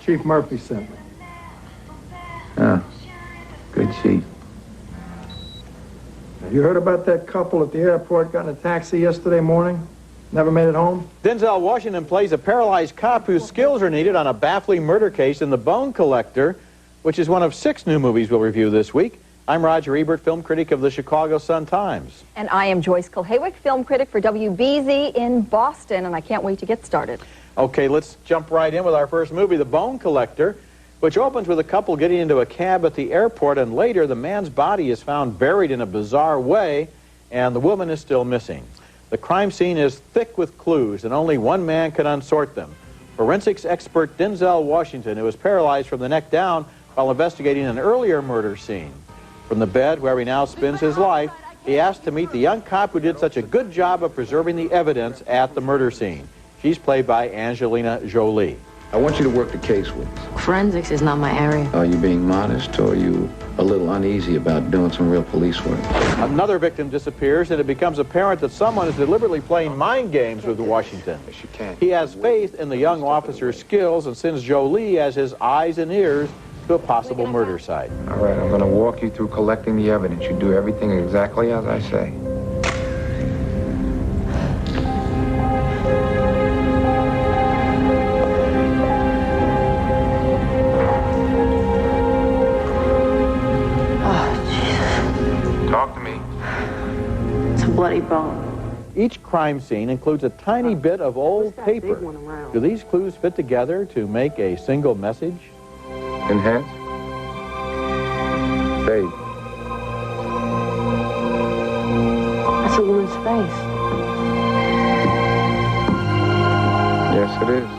Chief Murphy sent me. Oh, good chief. Have you heard about that couple at the airport got in a taxi yesterday morning? Never made it home? Denzel Washington plays a paralyzed cop whose skills are needed on a baffling murder case in The Bone Collector, which is one of 6 new movies we'll review this week. I'm Roger Ebert, film critic of the Chicago Sun-Times. And I am Joyce Kilhaywick, film critic for WBZ in Boston, and I can't wait to get started. Okay, let's jump right in with our first movie, The Bone Collector, which opens with a couple getting into a cab at the airport, and later the man's body is found buried in a bizarre way, and the woman is still missing. The crime scene is thick with clues, and only one man can unsort them. Forensics expert Denzel Washington, who was paralyzed from the neck down while investigating an earlier murder scene. From the bed where he now spends his life, he asked to meet the young cop who did such a good job of preserving the evidence at the murder scene. She's played by Angelina Jolie. I want you to work the case with us. Forensics is not my area. Are you being modest, or are you a little uneasy about doing some real police work? Another victim disappears, and it becomes apparent that someone is deliberately playing mind games with Washington. Yes, you can. He has faith in the young officer's skills and sends Jolie as his eyes and ears to a possible murder site. All right, I'm going to walk you through collecting the evidence. You do everything exactly as I say. Talk to me. It's a bloody bone. Each crime scene includes a tiny bit of old paper. Do these clues fit together to make a single message? Enhance. Fade. That's a woman's face. Yes, it is.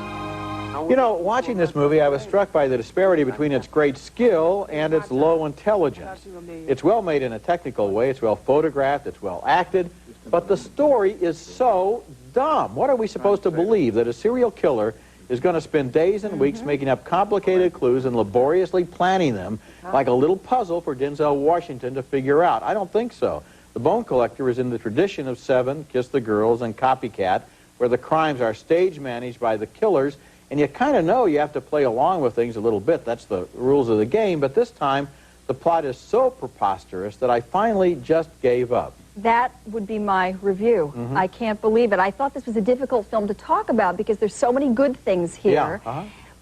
You know, watching this movie, I was struck by the disparity between its great skill and its low intelligence. It's well made in a technical way, it's well photographed, it's well acted, but the story is so dumb. What are we supposed to believe? That a serial killer is going to spend days and weeks making up complicated clues and laboriously planning them like a little puzzle for Denzel Washington to figure out? I don't think so. The Bone Collector is in the tradition of Seven, Kiss the Girls, and Copycat, where the crimes are stage managed by the killers, and you kind of know you have to play along with things a little bit. That's the rules of the game, but this time the plot is so preposterous that I finally just gave up. That would be my review. I can't believe it. I thought this was a difficult film to talk about because there's so many good things here.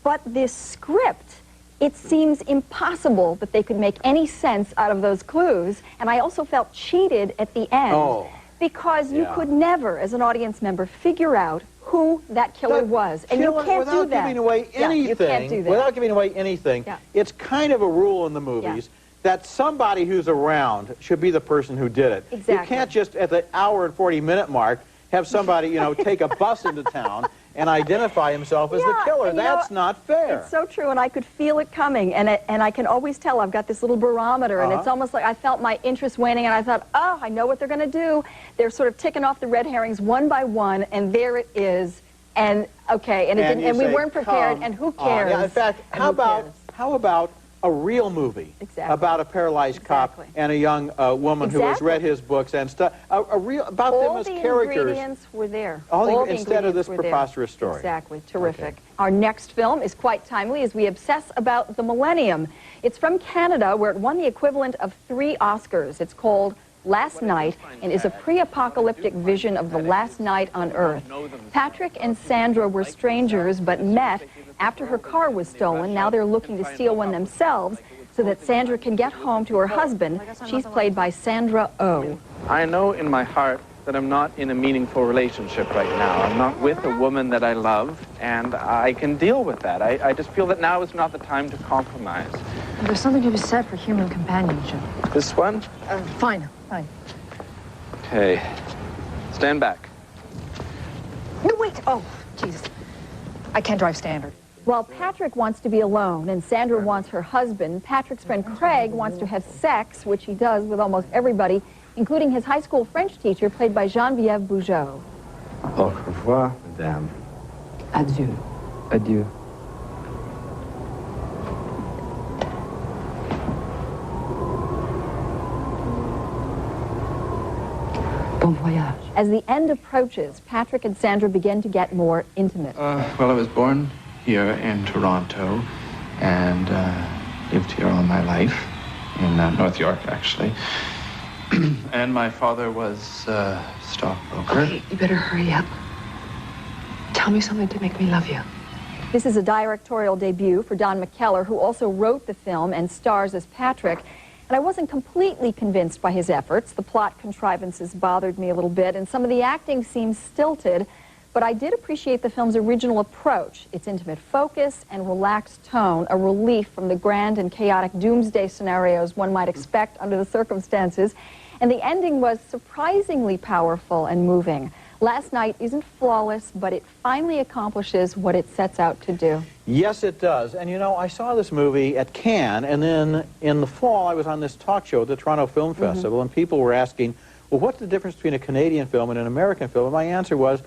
But this script, it seems impossible that they could make any sense out of those clues. And I also felt cheated at the end because you could never, as an audience member, figure out who that killer was. And you can't do that. Giving away anything, you can't do that. Without giving away anything, it's kind of a rule in the movies that somebody who's around should be the person who did it. Exactly. You can't just at the hour and 40-minute mark have somebody, you know, take a bus into town and identify himself as the killer. That's not fair. It's so true, and I could feel it coming, and I can always tell. I've got this little barometer, and it's almost like I felt my interest waning, and I thought, oh, I know what they're going to do. They're sort of ticking off the red herrings one by one, and there it is. And okay, and it didn't, and we weren't prepared, and who cares? Yeah, in fact, how about a real movie about a paralyzed cop and a young woman who has read his books and stuff? A real about them as characters. All the ingredients were there. Instead of this preposterous story. Exactly. Terrific. Our next film is quite timely as we obsess about the millennium. It's from Canada, where it won the equivalent of 3 Oscars. It's called Last Night, and is a pre-apocalyptic vision of the last night on Earth. Patrick and Sandra were strangers but met after her car was stolen. Now they're looking to steal one themselves so that Sandra can get home to her husband. She's played by Sandra Oh. I know in my heart that I'm not in a meaningful relationship right now. I'm not with a woman that I love, and I can deal with that. I just feel that now is not the time to compromise. There's something to be said for human companionship. This one? Fine. Okay. Stand back. No, wait. Oh, Jesus. I can't drive standard. While Patrick wants to be alone and Sandra wants her husband, Patrick's friend Craig wants to have sex, which he does with almost everybody, including his high school French teacher, played by Geneviève Bujold. Au revoir, madame. Adieu. Adieu. Bon voyage. As the end approaches, Patrick and Sandra begin to get more intimate. Well, I was born here in Toronto and lived here all my life, in North York, actually. And my father was a stockbroker. Okay, you better hurry up. Tell me something to make me love you. This is a directorial debut for Don McKellar, who also wrote the film and stars as Patrick. And I wasn't completely convinced by his efforts. The plot contrivances bothered me a little bit, and some of the acting seems stilted. But I did appreciate the film's original approach, its intimate focus and relaxed tone, a relief from the grand and chaotic doomsday scenarios one might expect under the circumstances. And the ending was surprisingly powerful and moving. Last Night isn't flawless, but it finally accomplishes what it sets out to do. Yes, it does. And you know, I saw this movie at Cannes, and then in the fall I was on this talk show at the Toronto Film Festival, and people were asking, well, what's the difference between a Canadian film and an American film? And my answer was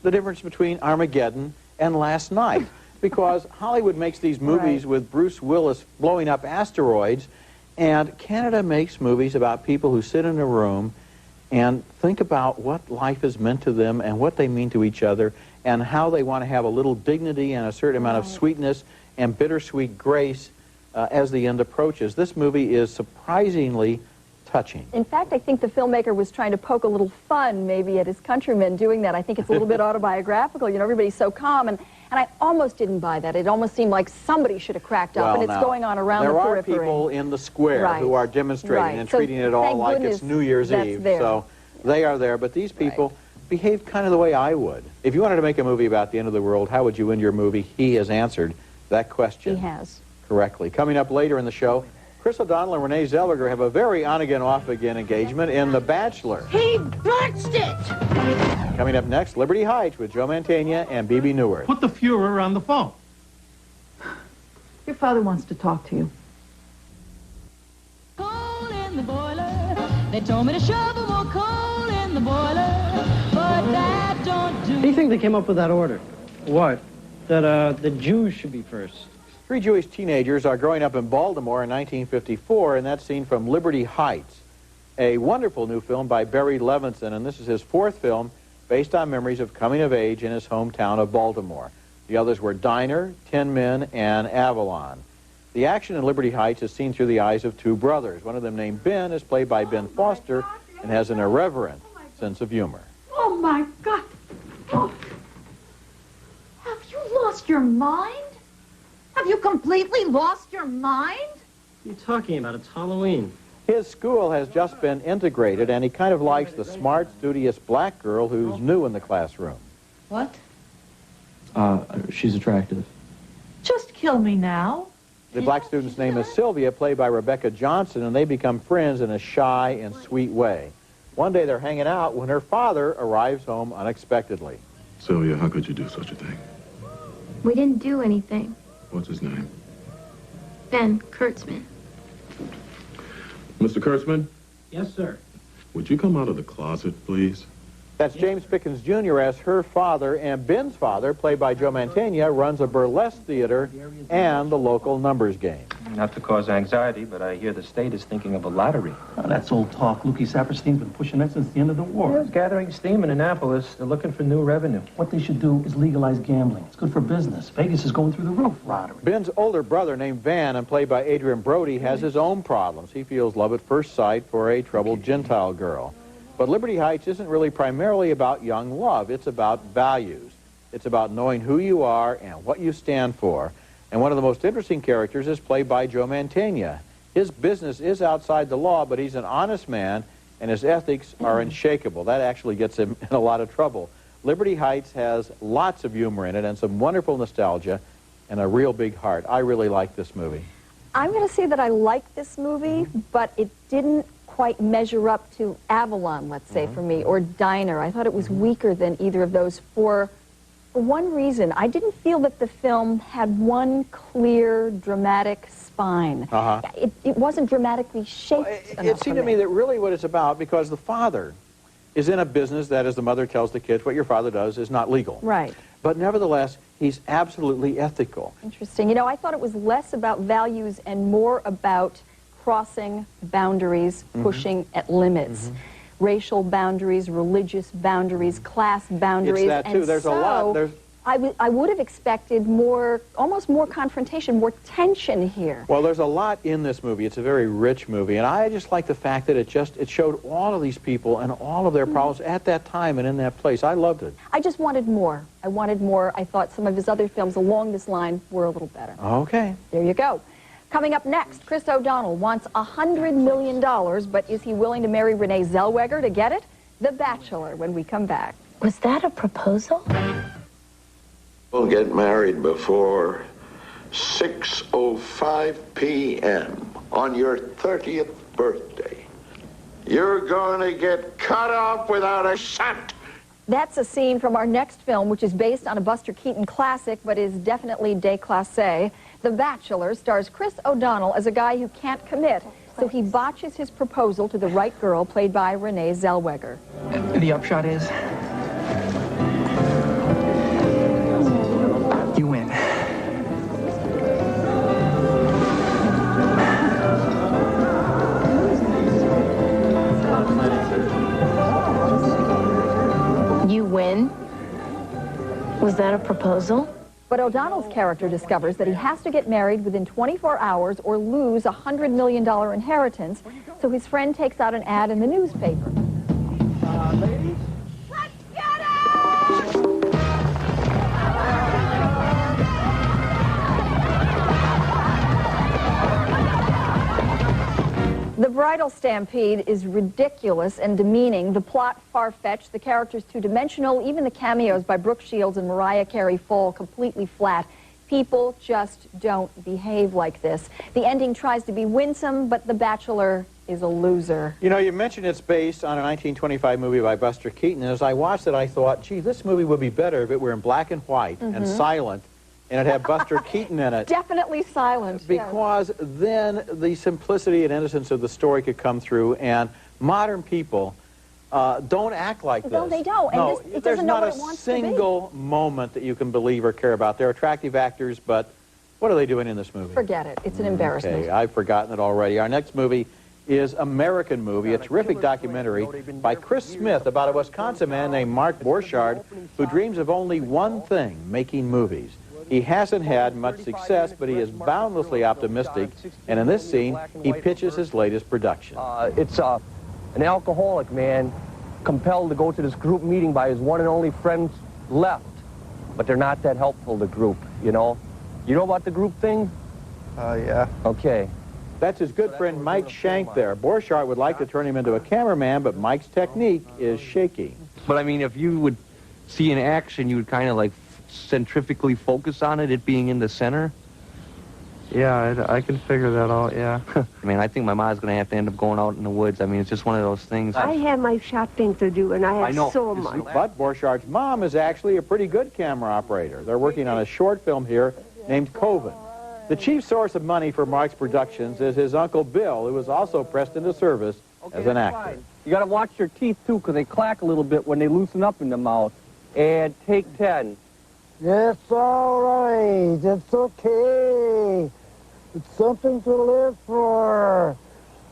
the difference between Armageddon and Last Night. Because Hollywood makes these movies with Bruce Willis blowing up asteroids, and Canada makes movies about people who sit in a room and think about what life has meant to them and what they mean to each other and how they want to have a little dignity and a certain amount of sweetness and bittersweet grace as the end approaches. This movie is surprisingly touching. In fact, I think the filmmaker was trying to poke a little fun maybe at his countrymen doing that. I think it's a little bit autobiographical. You know, everybody's so calm, and I almost didn't buy that. It almost seemed like somebody should have cracked up, and it's going on around the periphery. There are people in the square who are demonstrating and treating it all like it's New Year's Eve. So they are there, but these people behave kind of the way I would. If you wanted to make a movie about the end of the world, how would you end your movie? He has answered that question. He has. Correctly. Coming up later in the show, Chris O'Donnell and Renee Zellweger have a very on-again, off-again engagement in The Bachelor. He botched it! Coming up next, Liberty Heights with Joe Mantegna and Bebe Neuwirth. Put the Fuhrer on the phone. Your father wants to talk to you. Coal in the boiler. They told me to shovel more coal in the boiler, but that don't do. How do you think they came up with that order? What? That the Jews should be first. Three Jewish teenagers are growing up in Baltimore in 1954, and that's seen from Liberty Heights, a wonderful new film by Barry Levinson, and this is his fourth film based on memories of coming of age in his hometown of Baltimore. The others were Diner, Tin Men, and Avalon. The action in Liberty Heights is seen through the eyes of two brothers. One of them, named Ben, is played by Ben Foster and has an irreverent sense of humor. Oh, my God. Oh. Have you lost your mind? Have you completely lost your mind? What are you talking about? It's Halloween. His school has just been integrated, and he kind of likes the smart, studious black girl who's new in the classroom. What? She's attractive. Just kill me now. The black student's name is Sylvia, played by Rebecca Johnson, and they become friends in a shy and sweet way. One day they're hanging out when her father arrives home unexpectedly. Sylvia, how could you do such a thing? We didn't do anything. What's his name? Ben Kurtzman. Mr. Kurtzman? Yes, sir. Would you come out of the closet, please? That's James Pickens Jr. as her father, and Ben's father, played by Joe Mantegna, runs a burlesque theater and the local numbers game. Not to cause anxiety, but I hear the state is thinking of a lottery. Oh, that's old talk. Lukey Saperstein's been pushing that since the end of the war. It's gathering steam in Annapolis. They're looking for new revenue. What they should do is legalize gambling. It's good for business. Vegas is going through the roof. Lottery. Ben's older brother, named Van, and played by Adrian Brody, has his own problems. He feels love at first sight for a troubled Gentile girl. But Liberty Heights isn't really primarily about young love. It's about values. It's about knowing who you are and what you stand for. And one of the most interesting characters is played by Joe Mantegna. His business is outside the law, but he's an honest man, and his ethics are unshakable. That actually gets him in a lot of trouble. Liberty Heights has lots of humor in it and some wonderful nostalgia and a real big heart. I really like this movie. I'm going to say that I like this movie, but it didn't quite measure up to Avalon, let's say, for me, or Diner. I thought it was weaker than either of those for one reason. I didn't feel that the film had one clear, dramatic spine. It wasn't dramatically shaped It seemed to me that really what it's about, because the father is in a business that, as the mother tells the kids, what your father does is not legal. Right. But nevertheless, he's absolutely ethical. Interesting. You know, I thought it was less about values and more about crossing boundaries, pushing at limits. Racial boundaries, religious boundaries, class boundaries. It's that too. And There's a lot. I would have expected more, almost more confrontation, more tension here. Well, there's a lot in this movie. It's a very rich movie, and I just like the fact that it showed all of these people and all of their problems at that time and in that place. I loved it. I just wanted more. I wanted more. I thought some of his other films along this line were a little better. Okay. There you go. Coming up next, Chris O'Donnell wants $100 million, but is he willing to marry Renee Zellweger to get it? The Bachelor, when we come back. Was that a proposal? We'll get married before 6:05 p.m. on your 30th birthday. You're going to get cut off without a shot. That's a scene from our next film, which is based on a Buster Keaton classic, but is definitely déclassé. The Bachelor stars Chris O'Donnell as a guy who can't commit, so he botches his proposal to the right girl, played by Renee Zellweger. The upshot is, you win. You win? Was that a proposal? But O'Donnell's character discovers that he has to get married within 24 hours or lose a $100 million inheritance, so his friend takes out an ad in the newspaper. Ladies? Let's get it! The bridal stampede is ridiculous and demeaning. The plot far-fetched, the characters two-dimensional, even the cameos by Brooke Shields and Mariah Carey fall completely flat. People just don't behave like this. The ending tries to be winsome, but The Bachelor is a loser. You know, you mentioned it's based on a 1925 movie by Buster Keaton, and as I watched it, I thought, gee, this movie would be better if it were in black and white and silent, and it had Buster Keaton in it. Definitely silent. Because then the simplicity and innocence of the story could come through, and modern people don't act like this. No, they don't. No, And it there's doesn't know not what a it wants single to be. moment that you can believe or care about. They're attractive actors, but what are they doing in this movie? Forget it. It's an embarrassment. Okay, I've forgotten it already. Our next movie is American Movie, a terrific documentary by Chris Smith about a Wisconsin man named Mark Borchardt who dreams of only one thing, making movies. He hasn't had much success, but he is boundlessly optimistic, and in this scene, he pitches his latest production. It's an alcoholic man compelled to go to this group meeting by his one and only friends left, but they're not that helpful, the group, you know? You know about the group thing? Yeah. Okay. That's his good friend Mike Shank there. Borchardt would like to turn him into a cameraman, but Mike's technique is shaky. But I mean, if you would see an action, you would kind of like centrifugally focus on it being in the center. Yeah, I can figure that out, yeah. I mean, I think my mom's going to have to end up going out in the woods. I mean, it's just one of those things. I have my shopping to do, and I have so much. But Borchardt's mom is actually a pretty good camera operator. They're working on a short film here named Coven. The chief source of money for Mark's productions is his Uncle Bill, who was also pressed into service as an actor. You got to watch your teeth, too, because they clack a little bit when they loosen up in the mouth. And take 10. It's all right. It's okay. It's something to live for.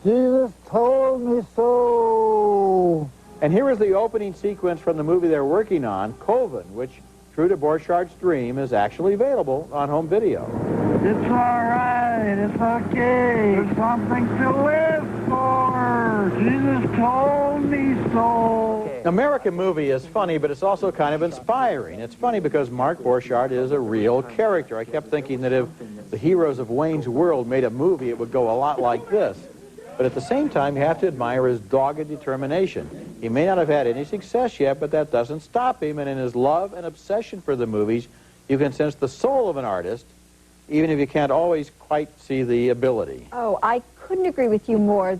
Jesus told me so. And here is the opening sequence from the movie they're working on, Coven, which, true to Borchardt's dream, is actually available on home video. It's all right. It's okay. It's something to live for. Jesus told me so. American Movie is funny, but it's also kind of inspiring. It's funny because Mark Borchardt is a real character. I kept thinking that if the heroes of Wayne's World made a movie, it would go a lot like this. But at the same time, you have to admire his dogged determination. He may not have had any success yet, but that doesn't stop him. And in his love and obsession for the movies, you can sense the soul of an artist, even if you can't always quite see the ability. Oh, I couldn't agree with you more.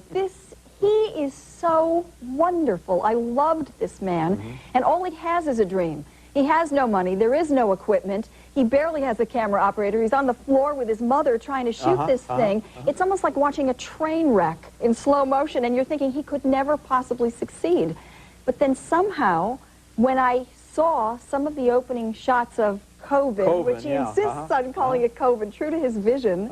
He is so wonderful. I loved this man, and all he has is a dream. He has no money. There is no equipment. He barely has a camera operator. He's on the floor with his mother trying to shoot this thing. It's almost like watching a train wreck in slow motion, and you're thinking he could never possibly succeed. But then somehow, when I saw some of the opening shots of Coven, which he insists on calling it Coven, true to his vision,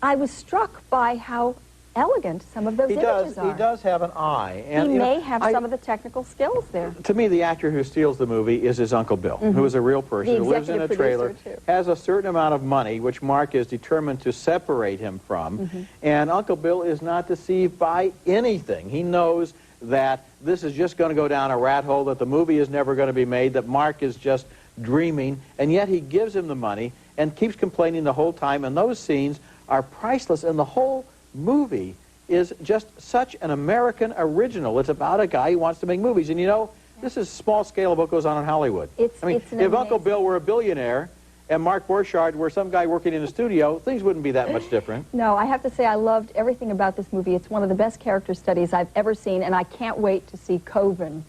I was struck by how elegant some of those images are. He does have an eye. And, he may have some of the technical skills there. To me, the actor who steals the movie is his Uncle Bill, who is a real person, who lives in a trailer, has a certain amount of money, which Mark is determined to separate him from. And Uncle Bill is not deceived by anything. He knows that this is just going to go down a rat hole, that the movie is never going to be made, that Mark is just dreaming, and yet he gives him the money and keeps complaining the whole time, and those scenes are priceless, and the whole movie is just such an American original. It's about a guy who wants to make movies, and you know, this is small scale of what goes on in Hollywood. I mean, if Uncle Bill were a billionaire and Mark Borchardt were some guy working in a studio, things wouldn't be that much different. No, I have to say I loved everything about this movie. It's one of the best character studies I've ever seen, and I can't wait to see Coven.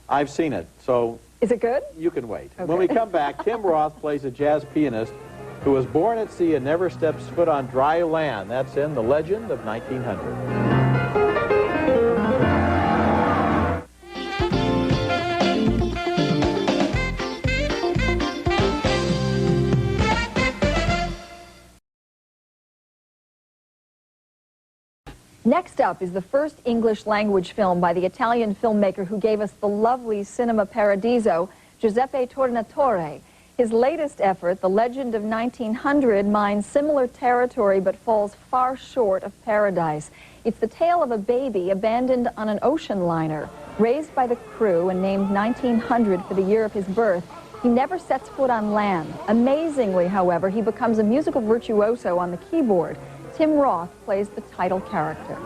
I've seen it, so... Is it good? You can wait. Okay. When we come back, Tim Roth plays a jazz pianist who was born at sea and never steps foot on dry land. That's in The Legend of 1900. Next up is the first English-language film by the Italian filmmaker who gave us the lovely Cinema Paradiso, Giuseppe Tornatore. His latest effort, The Legend of 1900, mines similar territory but falls far short of paradise. It's the tale of a baby abandoned on an ocean liner, raised by the crew and named 1900 for the year of his birth. He never sets foot on land. Amazingly, however, he becomes a musical virtuoso on the keyboard. Tim Roth plays the title character.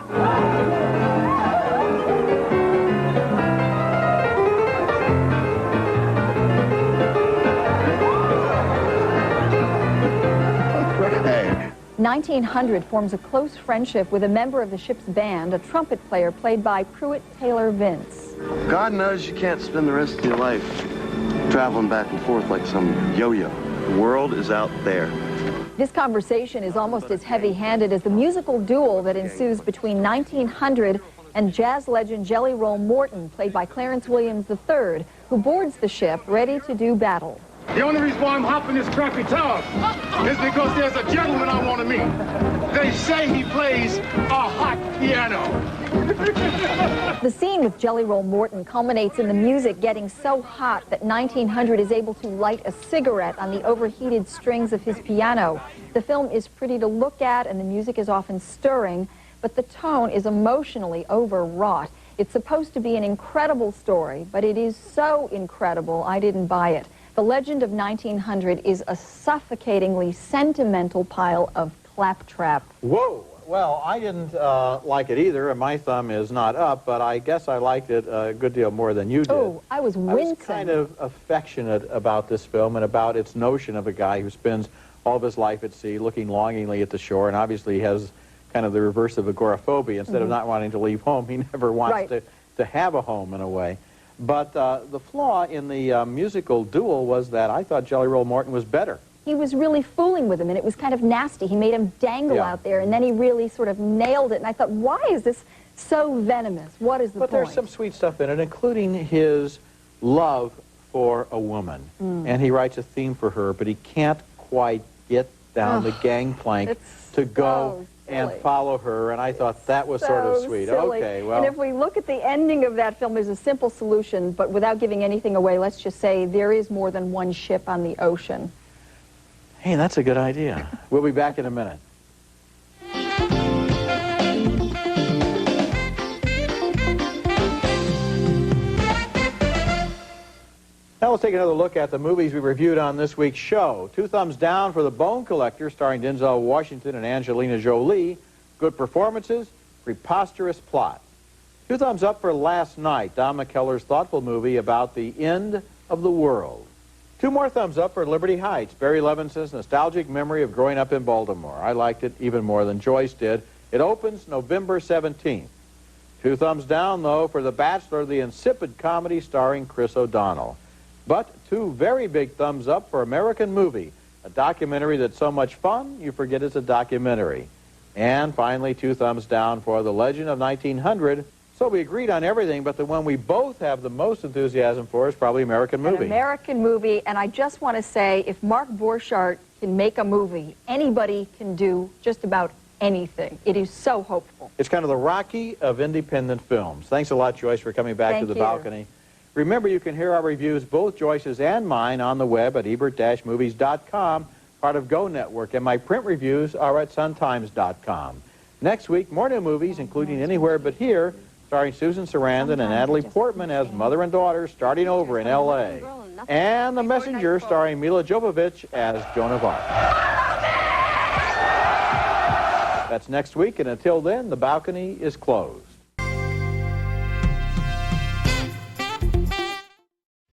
Hey. 1900 forms a close friendship with a member of the ship's band, a trumpet player played by Pruitt Taylor Vince. God knows you can't spend the rest of your life traveling back and forth like some yo-yo. The world is out there. This conversation is almost as heavy-handed as the musical duel that ensues between 1900 and jazz legend Jelly Roll Morton, played by Clarence Williams III, who boards the ship ready to do battle. The only reason why I'm hopping this crappy tower is because there's a gentleman I want to meet. They say he plays a hot piano. The scene with Jelly Roll Morton culminates in the music getting so hot that 1900 is able to light a cigarette on the overheated strings of his piano. The film is pretty to look at and the music is often stirring, but the tone is emotionally overwrought. It's supposed to be an incredible story, but it is so incredible I didn't buy it. The Legend of 1900 is a suffocatingly sentimental pile of claptrap. Whoa! Well, I didn't like it either, and my thumb is not up, but I guess I liked it a good deal more than you did. Oh, I was wincing. I was kind of affectionate about this film and about its notion of a guy who spends all of his life at sea, looking longingly at the shore, and obviously has kind of the reverse of agoraphobia. Instead of not wanting to leave home, he never wants to have a home in a way. But the flaw in the musical duel was that I thought Jelly Roll Morton was better. He was really fooling with him, and it was kind of nasty. He made him dangle out there, and then he really sort of nailed it. And I thought, why is this so venomous? What is the point? But there's some sweet stuff in it, including his love for a woman. And he writes a theme for her, but he can't quite get down the gangplank to go and follow her, and I thought that was sort of sweet. Silly. Okay, well... And if we look at the ending of that film, there's a simple solution, but without giving anything away, let's just say there is more than one ship on the ocean. Hey, that's a good idea. We'll be back in a minute. Now let's take another look at the movies we reviewed on this week's show. 2 thumbs down for The Bone Collector, starring Denzel Washington and Angelina Jolie. Good performances, preposterous plot. 2 thumbs up for Last Night, Don McKellar's thoughtful movie about the end of the world. 2 more thumbs up for Liberty Heights, Barry Levinson's nostalgic memory of growing up in Baltimore. I liked it even more than Joyce did. It opens November 17th. 2 thumbs down, though, for The Bachelor, the insipid comedy starring Chris O'Donnell. But 2 very big thumbs up for American Movie, a documentary that's so much fun you forget it's a documentary. And finally, 2 thumbs down for The Legend of 1900. So we agreed on everything, but the one we both have the most enthusiasm for is probably American Movie. An American Movie, and I just want to say, if Mark Borchardt can make a movie, anybody can do just about anything. It is so hopeful. It's kind of the Rocky of independent films. Thanks a lot, Joyce, for coming back to the balcony. Remember, you can hear our reviews, both Joyce's and mine, on the web at ebert-movies.com, part of Go Network, and my print reviews are at suntimes.com. Next week, more new movies, including Anywhere But Here, starring Susan Sarandon and Natalie Portman as mother and daughter starting over in L.A. And The Messenger, starring Mila Jovovich as Joan of Arc. That's next week, and until then, the balcony is closed.